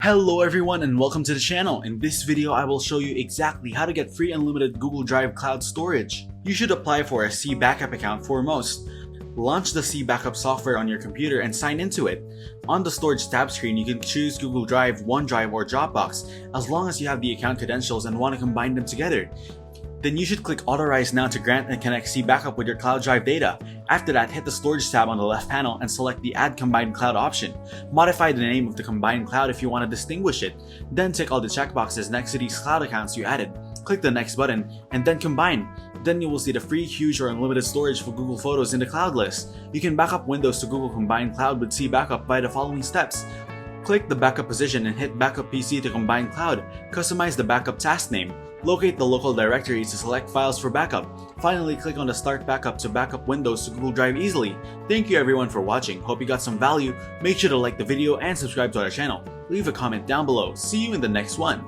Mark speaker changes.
Speaker 1: Hello everyone and welcome to the channel. In this video, I will show you exactly how to get free unlimited Google Drive cloud storage. You should apply for a C Backup account for most. Launch the C Backup software on your computer and sign into it. On the storage tab screen, you can choose Google Drive, OneDrive, or Dropbox as long as you have the account credentials and want to combine them together. Then you should click Authorize Now to grant and connect C Backup with your cloud drive data. After that, hit the Storage tab on the left panel and select the Add Combined Cloud option. Modify the name of the combined cloud if you want to distinguish it. Then tick all the checkboxes next to these cloud accounts you added. Click the Next button and then Combine. Then you will see the free, huge, or unlimited storage for Google Photos in the cloud list. You can back up Windows to Google Combined Cloud with C Backup by the following steps. Click the backup position and hit Backup PC to combine cloud. Customize the backup task name. Locate the local directories to select files for backup. Finally, click on the Start Backup to backup Windows to Google Drive easily. Thank you everyone for watching. Hope you got some value. Make sure to like the video and subscribe to our channel. Leave a comment down below. See you in the next one.